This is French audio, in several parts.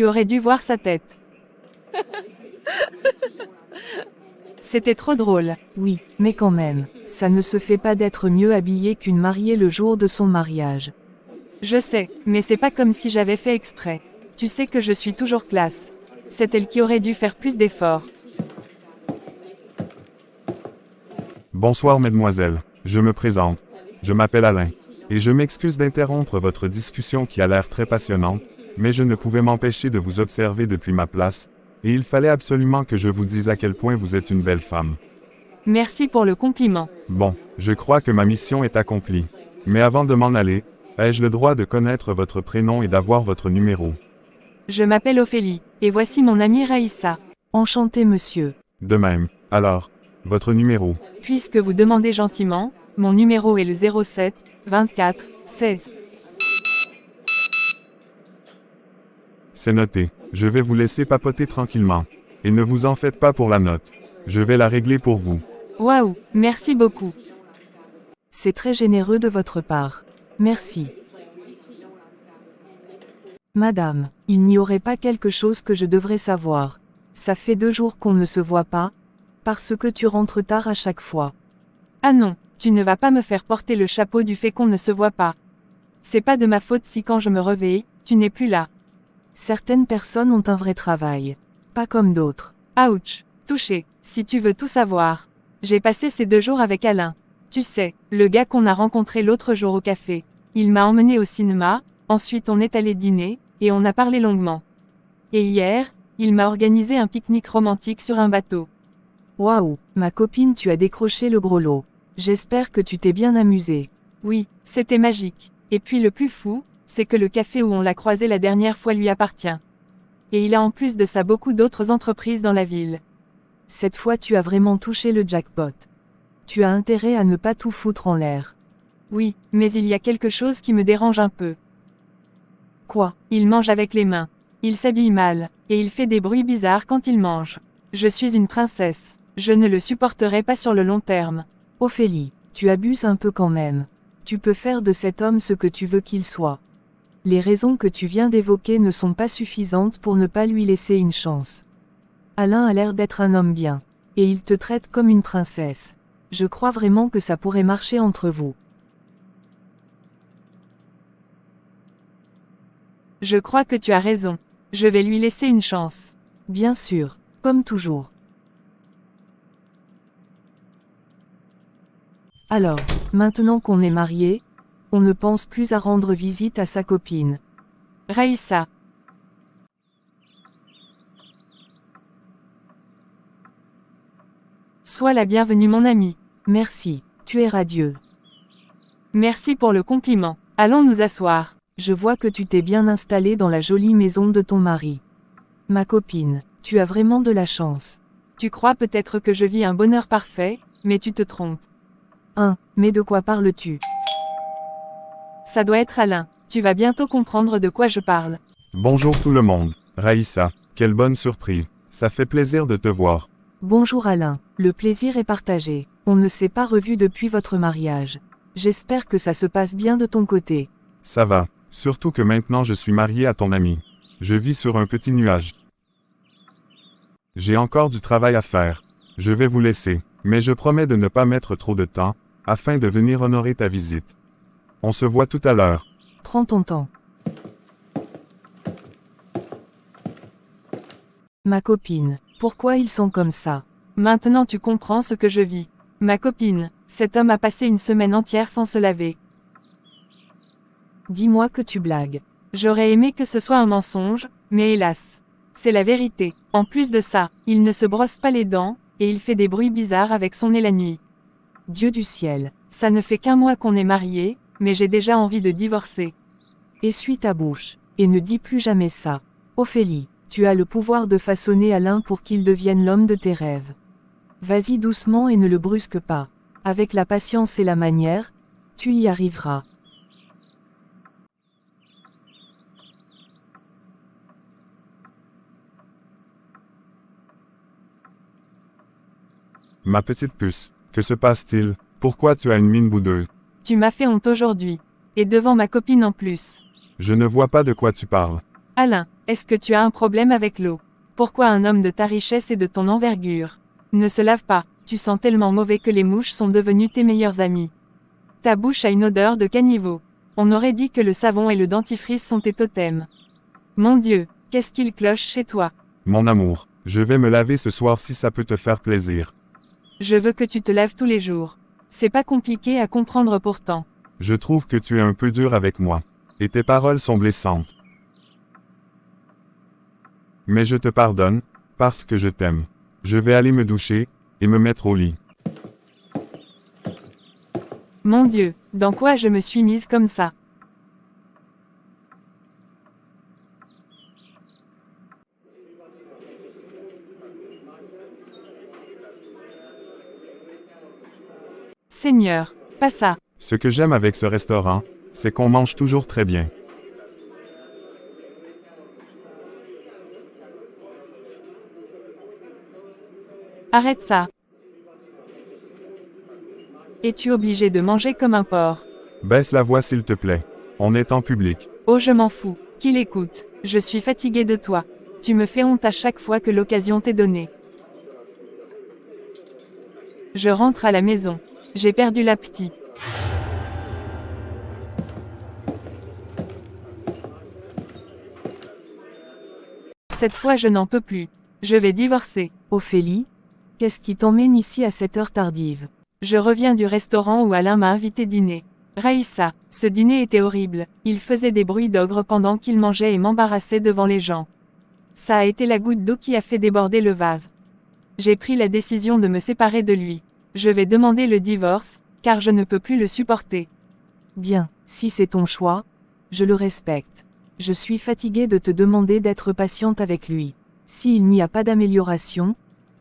Tu aurais dû voir sa tête. C'était trop drôle. Oui, mais quand même, ça ne se fait pas d'être mieux habillée qu'une mariée le jour de son mariage. Je sais, mais c'est pas comme si j'avais fait exprès. Tu sais que je suis toujours classe. C'est elle qui aurait dû faire plus d'efforts. Bonsoir mesdemoiselles, je me présente. Je m'appelle Alain. Et je m'excuse d'interrompre votre discussion qui a l'air très passionnante, mais je ne pouvais m'empêcher de vous observer depuis ma place, et il fallait absolument que je vous dise à quel point vous êtes une belle femme. Merci pour le compliment. Bon, je crois que ma mission est accomplie. Mais avant de m'en aller, ai-je le droit de connaître votre prénom et d'avoir votre numéro? Je m'appelle Ophélie, et voici mon amie Raïssa. Enchanté monsieur. De même. Alors, votre numéro. Puisque vous demandez gentiment, mon numéro est le 07 24 16. C'est noté. Je vais vous laisser papoter tranquillement. Et ne vous en faites pas pour la note. Je vais la régler pour vous. Waouh, merci beaucoup. C'est très généreux de votre part. Merci. Madame, il n'y aurait pas quelque chose que je devrais savoir. Ça fait 2 jours qu'on ne se voit pas, parce que tu rentres tard à chaque fois. Ah non, tu ne vas pas me faire porter le chapeau du fait qu'on ne se voit pas. C'est pas de ma faute si quand je me réveille, tu n'es plus là. Certaines personnes ont un vrai travail. Pas comme d'autres. Ouch, touché, si tu veux tout savoir. J'ai passé ces 2 jours avec Alain. Tu sais, le gars qu'on a rencontré l'autre jour au café. Il m'a emmené au cinéma, ensuite on est allé dîner, et on a parlé longuement. Et hier, il m'a organisé un pique-nique romantique sur un bateau. Waouh, ma copine, tu as décroché le gros lot. J'espère que tu t'es bien amusée. Oui, c'était magique. Et puis le plus fou, c'est que le café où on l'a croisé la dernière fois lui appartient. Et il a en plus de ça beaucoup d'autres entreprises dans la ville. Cette fois tu as vraiment touché le jackpot. Tu as intérêt à ne pas tout foutre en l'air. Oui, mais il y a quelque chose qui me dérange un peu. Quoi? Il mange avec les mains. Il s'habille mal, et il fait des bruits bizarres quand il mange. Je suis une princesse. Je ne le supporterai pas sur le long terme. Ophélie, tu abuses un peu quand même. Tu peux faire de cet homme ce que tu veux qu'il soit. Les raisons que tu viens d'évoquer ne sont pas suffisantes pour ne pas lui laisser une chance. Alain a l'air d'être un homme bien. Et il te traite comme une princesse. Je crois vraiment que ça pourrait marcher entre vous. Je crois que tu as raison. Je vais lui laisser une chance. Bien sûr, comme toujours. Alors, maintenant qu'on est mariés, on ne pense plus à rendre visite à sa copine. Raïssa. Sois la bienvenue mon ami. Merci, tu es radieux. Merci pour le compliment. Allons nous asseoir. Je vois que tu t'es bien installée dans la jolie maison de ton mari. Ma copine, tu as vraiment de la chance. Tu crois peut-être que je vis un bonheur parfait, mais tu te trompes. Mais de quoi parles-tu? Ça doit être Alain. Tu vas bientôt comprendre de quoi je parle. Bonjour tout le monde. Raïssa, quelle bonne surprise. Ça fait plaisir de te voir. Bonjour Alain, le plaisir est partagé. On ne s'est pas revu depuis votre mariage. J'espère que ça se passe bien de ton côté. Ça va, surtout que maintenant je suis marié à ton ami. Je vis sur un petit nuage. J'ai encore du travail à faire. Je vais vous laisser, mais je promets de ne pas mettre trop de temps, afin de venir honorer ta visite. On se voit tout à l'heure. Prends ton temps. Ma copine, pourquoi ils sont comme ça? Maintenant tu comprends ce que je vis. Ma copine, cet homme a passé une semaine entière sans se laver. Dis-moi que tu blagues. J'aurais aimé que ce soit un mensonge, mais hélas. C'est la vérité. En plus de ça, il ne se brosse pas les dents, et il fait des bruits bizarres avec son nez la nuit. Dieu du ciel. Ça ne fait qu'1 mois qu'on est mariés, mais j'ai déjà envie de divorcer. Essuie ta bouche, et ne dis plus jamais ça. Ophélie, tu as le pouvoir de façonner Alain pour qu'il devienne l'homme de tes rêves. Vas-y doucement et ne le brusque pas. Avec la patience et la manière, tu y arriveras. Ma petite puce, que se passe-t-il? Pourquoi tu as une mine boudeuse? Tu m'as fait honte aujourd'hui. Et devant ma copine en plus. Je ne vois pas de quoi tu parles. Alain, Est-ce que tu as un problème avec l'eau? Pourquoi un homme de ta richesse et de ton envergure ne se lave pas? Tu sens tellement mauvais que les mouches sont devenues tes meilleurs amis. Ta bouche a une odeur de caniveau. On aurait dit que le savon et le dentifrice sont tes totems. Mon Dieu, qu'est-ce qu'il cloche chez toi? Mon amour, je vais me laver ce soir si ça peut te faire plaisir. Je veux que tu te laves tous les jours. C'est pas compliqué à comprendre pourtant. Je trouve que tu es un peu dur avec moi. Et tes paroles sont blessantes. Mais je te pardonne, parce que je t'aime. Je vais aller me doucher, et me mettre au lit. Mon Dieu, dans quoi je me suis mise comme ça? Seigneur, pas ça. Ce que j'aime avec ce restaurant, c'est qu'on mange toujours très bien. Arrête ça. Es-tu obligé de manger comme un porc? Baisse la voix s'il te plaît. On est en public. Oh, je m'en fous. Qui l'écoute? Je suis fatiguée de toi. Tu me fais honte à chaque fois que l'occasion t'est donnée. Je rentre à la maison. J'ai perdu l'appétit. Cette fois je n'en peux plus. Je vais divorcer. Ophélie, qu'est-ce qui t'emmène ici à cette heure tardive? Je reviens du restaurant où Alain m'a invité dîner. Raïssa, ce dîner était horrible. Il faisait des bruits d'ogre pendant qu'il mangeait et m'embarrassait devant les gens. Ça a été la goutte d'eau qui a fait déborder le vase. J'ai pris la décision de me séparer de lui. Je vais demander le divorce, car je ne peux plus le supporter. Bien, si c'est ton choix, je le respecte. Je suis fatiguée de te demander d'être patiente avec lui. S'il n'y a pas d'amélioration,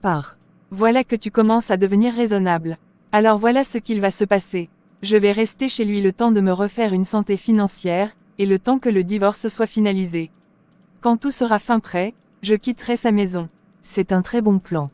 pars. Voilà que tu commences à devenir raisonnable. Alors voilà ce qu'il va se passer. Je vais rester chez lui le temps de me refaire une santé financière, et le temps que le divorce soit finalisé. Quand tout sera fin prêt, je quitterai sa maison. C'est un très bon plan.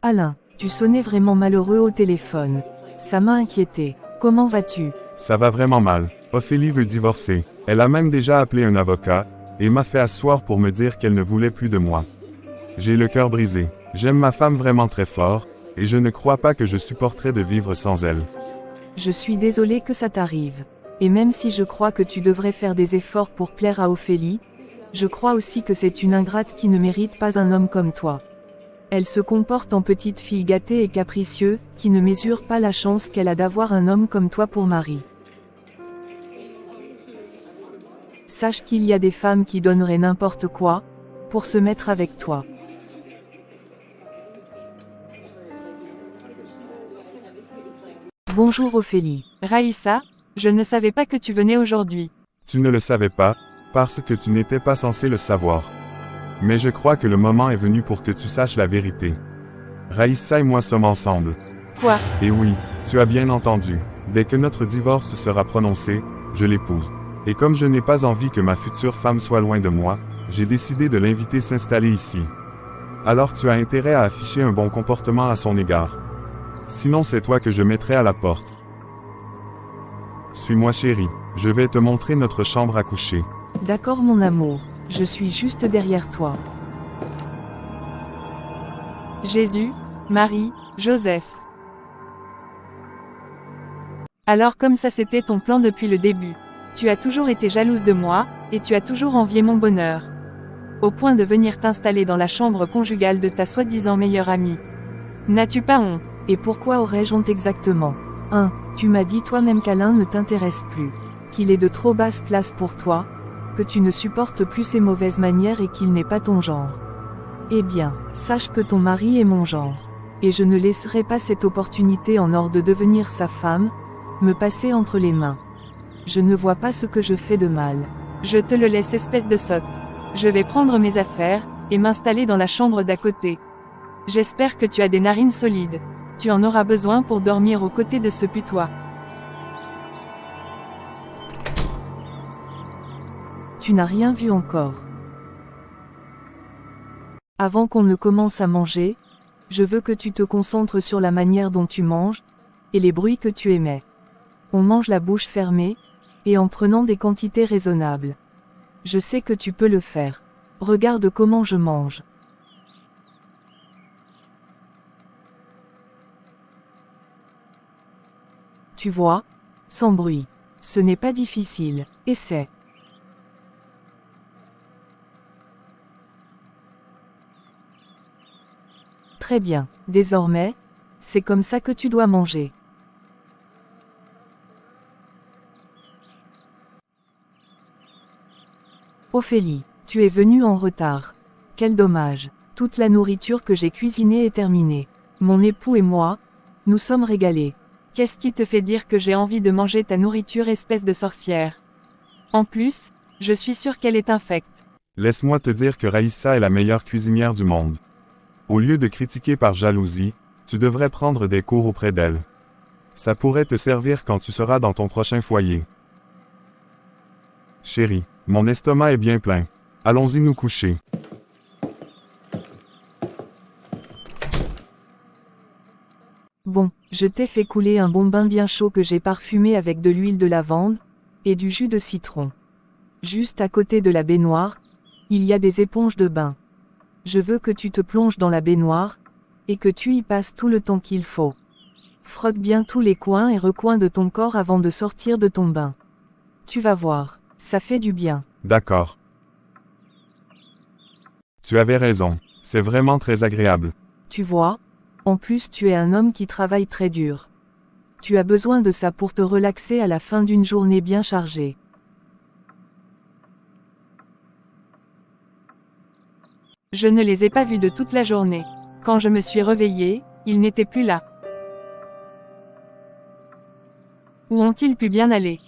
Alain, tu sonnais vraiment malheureux au téléphone. Ça m'a inquiété. Comment vas-tu? Ça va vraiment mal. Ophélie veut divorcer. Elle a même déjà appelé un avocat, et m'a fait asseoir pour me dire qu'elle ne voulait plus de moi. J'ai le cœur brisé. J'aime ma femme vraiment très fort, et je ne crois pas que je supporterais de vivre sans elle. Je suis désolée que ça t'arrive. Et même si je crois que tu devrais faire des efforts pour plaire à Ophélie, je crois aussi que c'est une ingrate qui ne mérite pas un homme comme toi. Elle se comporte en petite fille gâtée et capricieuse, qui ne mesure pas la chance qu'elle a d'avoir un homme comme toi pour mari. Sache qu'il y a des femmes qui donneraient n'importe quoi, pour se mettre avec toi. Bonjour Ophélie. Raïssa, je ne savais pas que tu venais aujourd'hui. Tu ne le savais pas, parce que tu n'étais pas censé le savoir. Mais je crois que le moment est venu pour que tu saches la vérité. Raïssa et moi sommes ensemble. Quoi? Et oui, tu as bien entendu. Dès que notre divorce sera prononcé, je l'épouse. Et comme je n'ai pas envie que ma future femme soit loin de moi, j'ai décidé de l'inviter s'installer ici. Alors tu as intérêt à afficher un bon comportement à son égard. Sinon c'est toi que je mettrai à la porte. Suis-moi chérie, je vais te montrer notre chambre à coucher. D'accord mon amour, je suis juste derrière toi. Jésus, Marie, Joseph. Alors comme ça c'était ton plan depuis le début. Tu as toujours été jalouse de moi, et tu as toujours envié mon bonheur. Au point de venir t'installer dans la chambre conjugale de ta soi-disant meilleure amie. N'as-tu pas honte? Et pourquoi aurais-je honte exactement? 1. Tu m'as dit toi-même qu'Alain ne t'intéresse plus. Qu'il est de trop basse classe pour toi, que tu ne supportes plus ses mauvaises manières et qu'il n'est pas ton genre. Eh bien, sache que ton mari est mon genre. Et je ne laisserai pas cette opportunité en or de devenir sa femme, me passer entre les mains. Je ne vois pas ce que je fais de mal. Je te le laisse espèce de sotte. Je vais prendre mes affaires, et m'installer dans la chambre d'à côté. J'espère que tu as des narines solides. Tu en auras besoin pour dormir aux côtés de ce putois. Tu n'as rien vu encore. Avant qu'on ne commence à manger, je veux que tu te concentres sur la manière dont tu manges, et les bruits que tu émets. On mange la bouche fermée, Et en prenant des quantités raisonnables. Je sais que tu peux le faire. Regarde comment je mange. Tu vois? Sans bruit. Ce n'est pas difficile. Essaie. Très bien. Désormais, c'est comme ça que tu dois manger. Ophélie, tu es venue en retard. Quel dommage. Toute la nourriture que j'ai cuisinée est terminée. Mon époux et moi, nous sommes régalés. Qu'est-ce qui te fait dire que j'ai envie de manger ta nourriture, espèce de sorcière? En plus, je suis sûre qu'elle est infecte. Laisse-moi te dire que Raïssa est la meilleure cuisinière du monde. Au lieu de critiquer par jalousie, tu devrais prendre des cours auprès d'elle. Ça pourrait te servir quand tu seras dans ton prochain foyer. Chérie, mon estomac est bien plein. Allons-y nous coucher. Bon, je t'ai fait couler un bon bain bien chaud que j'ai parfumé avec de l'huile de lavande et du jus de citron. Juste à côté de la baignoire, il y a des éponges de bain. Je veux que tu te plonges dans la baignoire et que tu y passes tout le temps qu'il faut. Frotte bien tous les coins et recoins de ton corps avant de sortir de ton bain. Tu vas voir, ça fait du bien. D'accord. Tu avais raison, c'est vraiment très agréable. Tu vois? En plus tu es un homme qui travaille très dur. Tu as besoin de ça pour te relaxer à la fin d'une journée bien chargée. Je ne les ai pas vus de toute la journée. Quand je me suis réveillée, ils n'étaient plus là. Où ont-ils pu bien aller?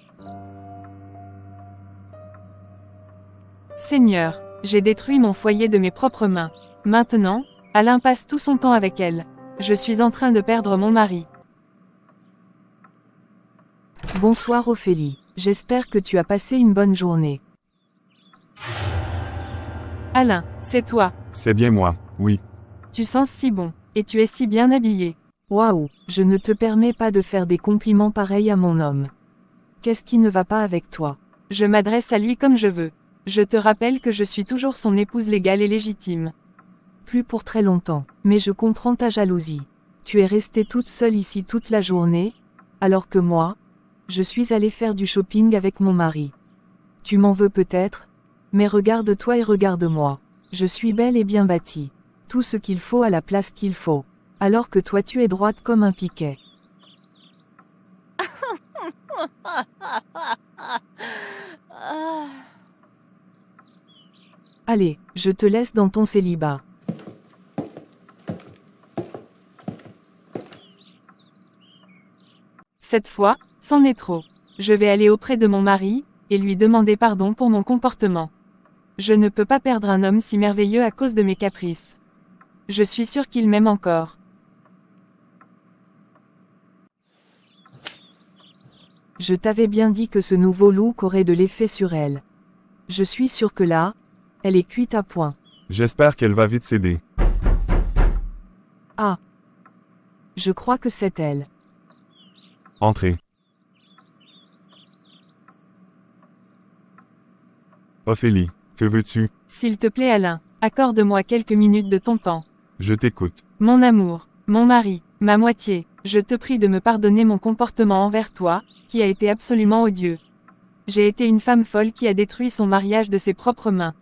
Seigneur, j'ai détruit mon foyer de mes propres mains. Maintenant, Alain passe tout son temps avec elle. Je suis en train de perdre mon mari. Bonsoir Ophélie, j'espère que tu as passé une bonne journée. Alain, c'est toi. C'est bien moi, oui. Tu sens si bon, et tu es si bien habillé. Waouh, je ne te permets pas de faire des compliments pareils à mon homme. Qu'est-ce qui ne va pas avec toi? Je m'adresse à lui comme je veux. Je te rappelle que je suis toujours son épouse légale et légitime. Plus pour très longtemps, mais je comprends ta jalousie. Tu es restée toute seule ici toute la journée, alors que moi, je suis allée faire du shopping avec mon mari. Tu m'en veux peut-être, mais regarde-toi et regarde-moi. Je suis belle et bien bâtie. Tout ce qu'il faut à la place qu'il faut. Alors que toi tu es droite comme un piquet. Allez, je te laisse dans ton célibat. Cette fois, c'en est trop. Je vais aller auprès de mon mari, et lui demander pardon pour mon comportement. Je ne peux pas perdre un homme si merveilleux à cause de mes caprices. Je suis sûre qu'il m'aime encore. Je t'avais bien dit que ce nouveau look aurait de l'effet sur elle. Je suis sûre que là, elle est cuite à point. J'espère qu'elle va vite céder. Ah. Je crois que c'est elle. Entrez. Ophélie, que veux-tu? S'il te plaît Alain, accorde-moi quelques minutes de ton temps. Je t'écoute. Mon amour, mon mari, ma moitié, je te prie de me pardonner mon comportement envers toi, qui a été absolument odieux. J'ai été une femme folle qui a détruit son mariage de ses propres mains.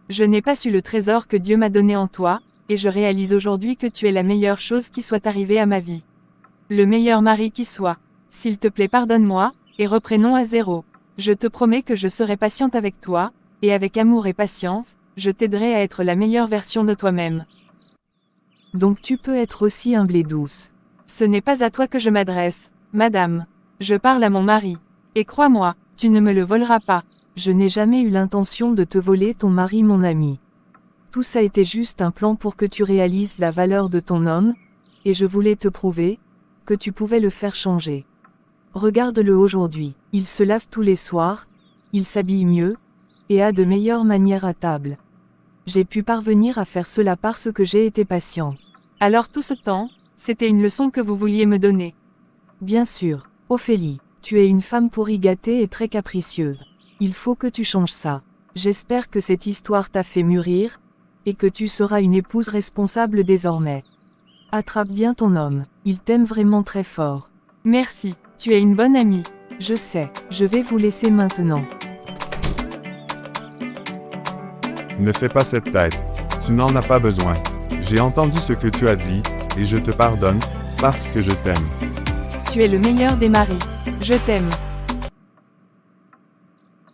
Je n'ai pas su le trésor que Dieu m'a donné en toi, et je réalise aujourd'hui que tu es la meilleure chose qui soit arrivée à ma vie. Le meilleur mari qui soit. S'il te plaît pardonne-moi, et reprenons à zéro. Je te promets que je serai patiente avec toi, et avec amour et patience, je t'aiderai à être la meilleure version de toi-même. Donc tu peux être aussi humble et douce. Ce n'est pas à toi que je m'adresse, madame. Je parle à mon mari. Et crois-moi, tu ne me le voleras pas. Je n'ai jamais eu l'intention de te voler ton mari mon ami. Tout ça était juste un plan pour que tu réalises la valeur de ton homme, et je voulais te prouver que tu pouvais le faire changer. Regarde-le aujourd'hui, il se lave tous les soirs, il s'habille mieux, et a de meilleures manières à table. J'ai pu parvenir à faire cela parce que j'ai été patient. Alors tout ce temps, c'était une leçon que vous vouliez me donner. Bien sûr, Ophélie, Tu es une femme pourri gâtée et très capricieuse. Il faut que tu changes ça. J'espère que cette histoire t'a fait mûrir, et que tu seras une épouse responsable désormais. Attrape bien ton homme, il t'aime vraiment très fort. Merci, tu es une bonne amie. Je sais, je vais vous laisser maintenant. Ne fais pas cette tête. Tu n'en as pas besoin. J'ai entendu ce que tu as dit, et je te pardonne, parce que je t'aime. Tu es le meilleur des maris. Je t'aime.